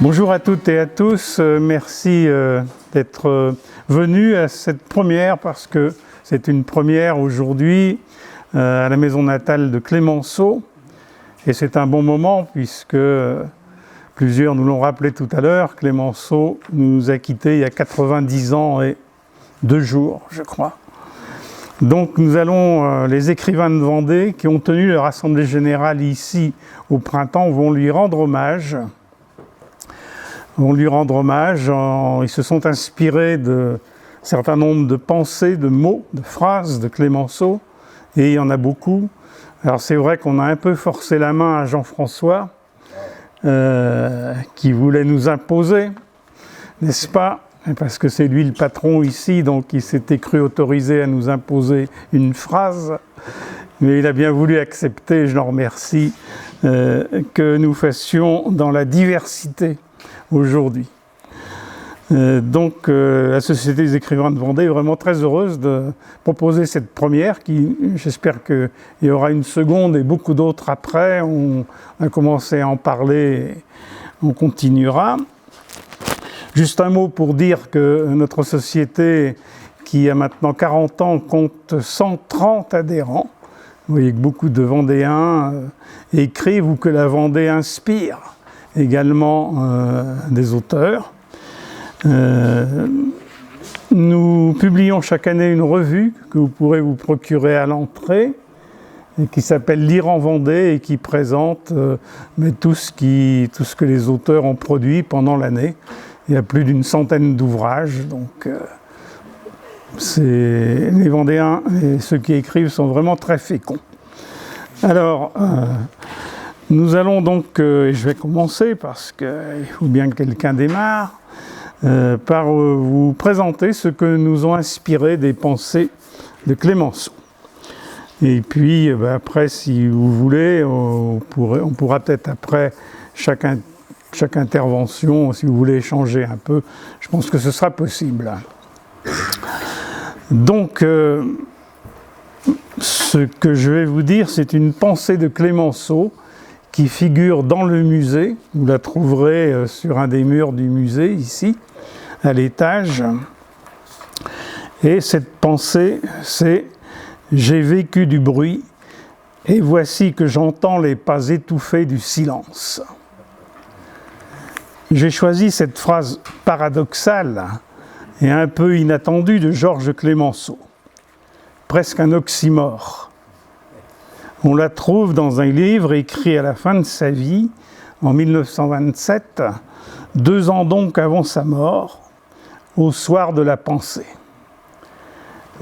Bonjour à toutes et à tous, merci d'être venus à cette première parce que c'est une première aujourd'hui à la maison natale de Clémenceau et c'est un bon moment puisque plusieurs nous l'ont rappelé tout à l'heure, Clémenceau nous a quittés il y a 90 ans et 2 jours je crois. Donc nous allons, les écrivains de Vendée qui ont tenu leur assemblée générale ici au printemps vont lui rendre hommage. Ils se sont inspirés de certain nombre de pensées, de mots, de phrases de Clémenceau, et il y en a beaucoup. Alors c'est vrai qu'on a un peu forcé la main à Jean-François, qui voulait nous imposer, n'est-ce pas? Parce que c'est lui le patron ici, donc il s'était cru autorisé à nous imposer une phrase, mais il a bien voulu accepter, je l'en remercie, que nous fassions dans la diversité aujourd'hui. Donc la Société des écrivains de Vendée est vraiment très heureuse de proposer cette première qui, j'espère qu'il y aura une seconde et beaucoup d'autres après. On a commencé à en parler, on continuera. Juste un mot pour dire que notre société, qui a maintenant 40 ans, compte 130 adhérents. Vous voyez que beaucoup de Vendéens écrivent ou que la Vendée inspire également des auteurs. Nous publions chaque année une revue que vous pourrez vous procurer à l'entrée et qui s'appelle Lire en Vendée et qui présente tout ce que les auteurs ont produit pendant l'année. Il y a plus d'une centaine d'ouvrages, donc les Vendéens et ceux qui écrivent sont vraiment très féconds. Alors, nous allons donc, et je vais commencer parce qu'il faut bien que quelqu'un démarre, par vous présenter ce que nous ont inspiré des pensées de Clémenceau. Et puis après, si vous voulez, on pourra peut-être après chaque intervention, si vous voulez échanger un peu, je pense que ce sera possible. Donc, ce que je vais vous dire, c'est une pensée de Clémenceau qui figure dans le musée. Vous la trouverez sur un des murs du musée, ici, à l'étage. Et cette pensée, c'est « J'ai vécu du bruit, et voici que j'entends les pas étouffés du silence ». J'ai choisi cette phrase paradoxale et un peu inattendue de Georges Clémenceau, presque un oxymore. On la trouve dans un livre écrit à la fin de sa vie, en 1927, 2 ans donc avant sa mort, au soir de la pensée.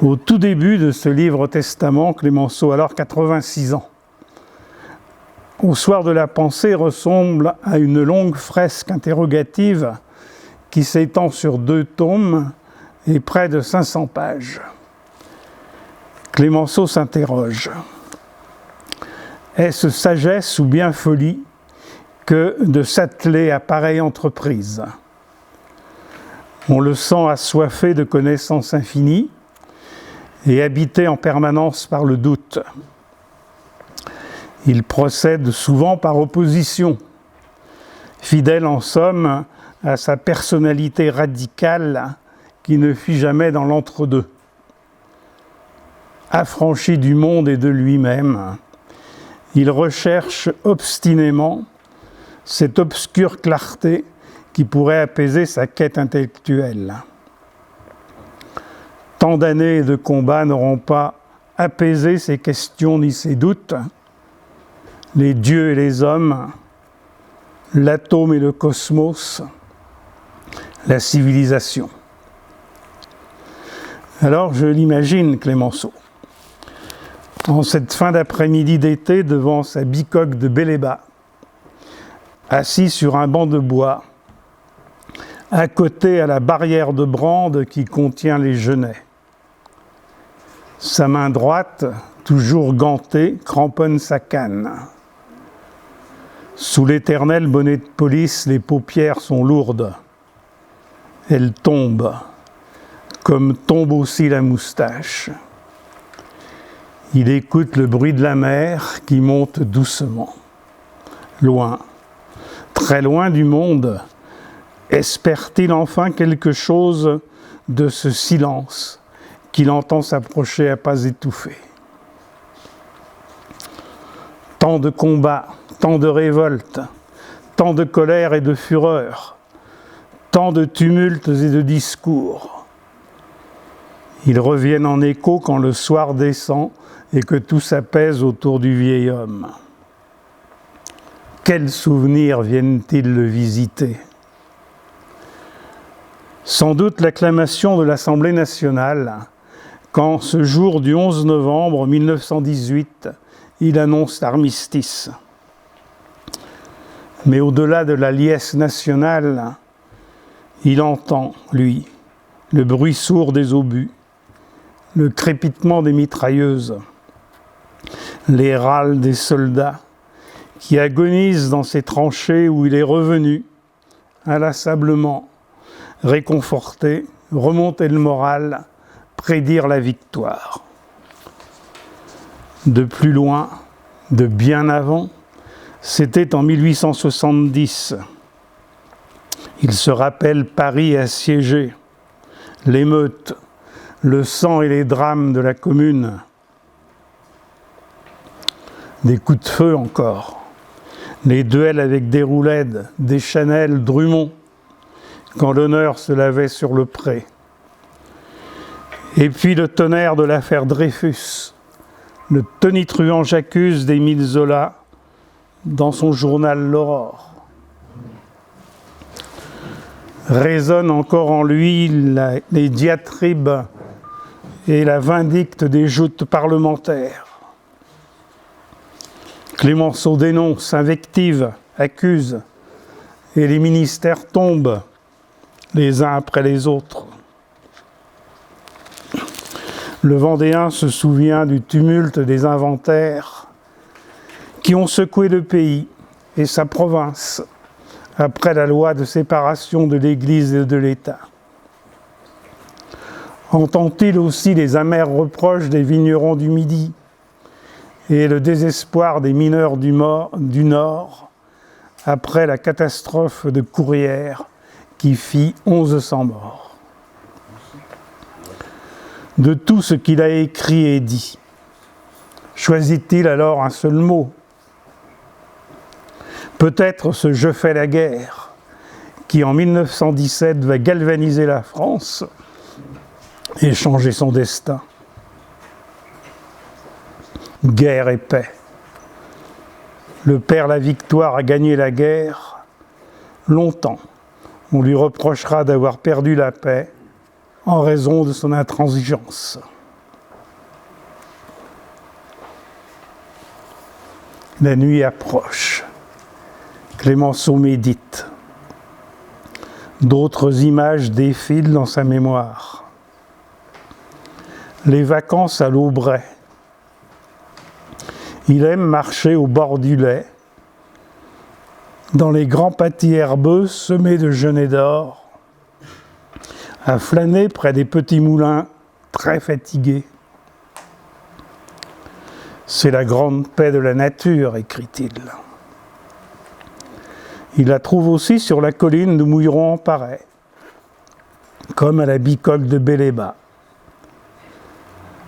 Au tout début de ce livre testament, Clémenceau, alors 86 ans. Au soir de la pensée ressemble à une longue fresque interrogative qui s'étend sur 2 tomes et près de 500 pages. Clémenceau s'interroge. Est-ce sagesse ou bien folie que de s'atteler à pareille entreprise? On le sent assoiffé de connaissances infinies et habité en permanence par le doute. Il procède souvent par opposition, fidèle en somme à sa personnalité radicale qui ne fuit jamais dans l'entre-deux. Affranchi du monde et de lui-même, il recherche obstinément cette obscure clarté qui pourrait apaiser sa quête intellectuelle. Tant d'années et de combats n'auront pas apaisé ses questions ni ses doutes. Les dieux et les hommes, l'atome et le cosmos, la civilisation. Alors je l'imagine, Clémenceau, en cette fin d'après-midi d'été devant sa bicoque de Bélébat, assis sur un banc de bois, accoté à la barrière de brande qui contient les genêts. Sa main droite, toujours gantée, cramponne sa canne. Sous l'éternel bonnet de police, les paupières sont lourdes. Elles tombent, comme tombe aussi la moustache. Il écoute le bruit de la mer qui monte doucement. Loin, très loin du monde, Espère-t-il enfin quelque chose de ce silence qu'il entend s'approcher à pas étouffés? Tant de combats, tant de révoltes, tant de colère et de fureur, tant de tumultes et de discours. Ils reviennent en écho quand le soir descend et que tout s'apaise autour du vieil homme. Quels souvenirs viennent-ils le visiter? Sans doute l'acclamation de l'Assemblée nationale, quand ce jour du 11 novembre 1918, il annonce l'armistice. Mais au-delà de la liesse nationale, il entend, lui, le bruit sourd des obus, le crépitement des mitrailleuses, les râles des soldats qui agonisent dans ces tranchées où il est revenu, inlassablement, réconforter, remonter le moral, prédire la victoire. De plus loin, de bien avant, c'était en 1870. Il se rappelle Paris assiégé, l'émeute, le sang et les drames de la Commune. Des coups de feu encore, les duels avec Déroulède, Deschanel, Drummond, quand l'honneur se lavait sur le pré. Et puis le tonnerre de l'affaire Dreyfus, le tonitruant j'accuse d'Émile Zola dans son journal L'Aurore. Résonnent encore en lui les diatribes et la vindicte des joutes parlementaires. Clémenceau dénonce, invective, accuse, et les ministères tombent les uns après les autres. Le Vendéen se souvient du tumulte des inventaires qui ont secoué le pays et sa province après la loi de séparation de l'Église et de l'État. Entend-il aussi les amers reproches des vignerons du Midi et le désespoir des mineurs du Nord après la catastrophe de Courrières qui fit 1100 morts? De tout ce qu'il a écrit et dit, choisit-il alors un seul mot? Peut-être ce « Je fais la guerre » qui en 1917 va galvaniser la France et changer son destin. Guerre et paix. Le père La Victoire a gagné la guerre. Longtemps, on lui reprochera d'avoir perdu la paix en raison de son intransigeance. La nuit approche. Clémenceau médite. D'autres images défilent dans sa mémoire. Les vacances à l'Aubrais. Il aime marcher au bord du lait, dans les grands pâtis herbeux semés de genêts d'or, à flâner près des petits moulins très fatigués. C'est la grande paix de la nature, écrit-il. Il la trouve aussi sur la colline de Mouilleron-en-Parais, comme à la Bicoque de Bélébat.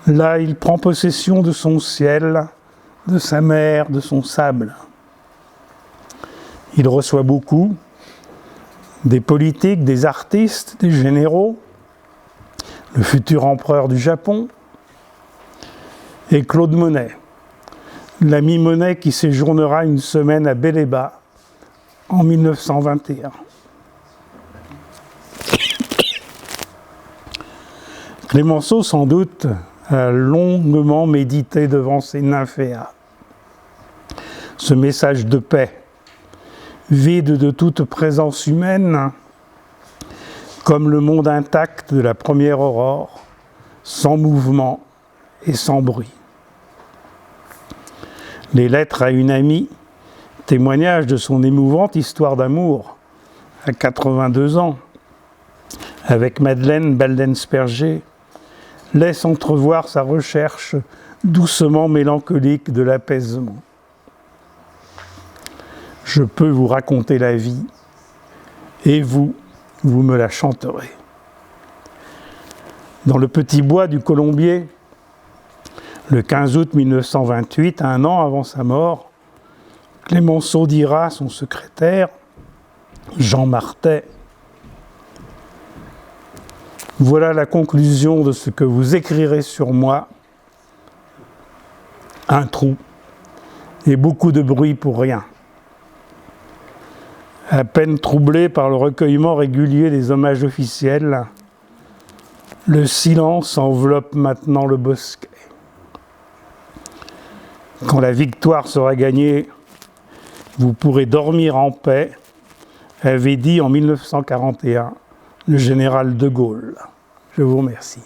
Là, il prend possession de son ciel, de sa mer, de son sable. Il reçoit beaucoup, des politiques, des artistes, des généraux, le futur empereur du Japon, et Claude Monet, l'ami Monet qui séjournera une semaine à Bélébat en 1921. Clémenceau, sans doute, a longuement médité devant ses nymphéas. Ce message de paix, vide de toute présence humaine, comme le monde intact de la première aurore, sans mouvement et sans bruit. Les lettres à une amie, témoignage de son émouvante histoire d'amour à 82 ans, avec Madeleine Baldensperger, laisse entrevoir sa recherche doucement mélancolique de l'apaisement. Je peux vous raconter la vie, et vous, vous me la chanterez. Dans le petit bois du Colombier, le 15 août 1928, un an avant sa mort, Clémenceau dira à son secrétaire, Jean Martet, « Voilà la conclusion de ce que vous écrirez sur moi. Un trou et beaucoup de bruit pour rien. » À peine troublé par le recueillement régulier des hommages officiels, le silence enveloppe maintenant le bosquet. Quand la victoire sera gagnée, vous pourrez dormir en paix, avait dit en 1941 le général de Gaulle. Je vous remercie.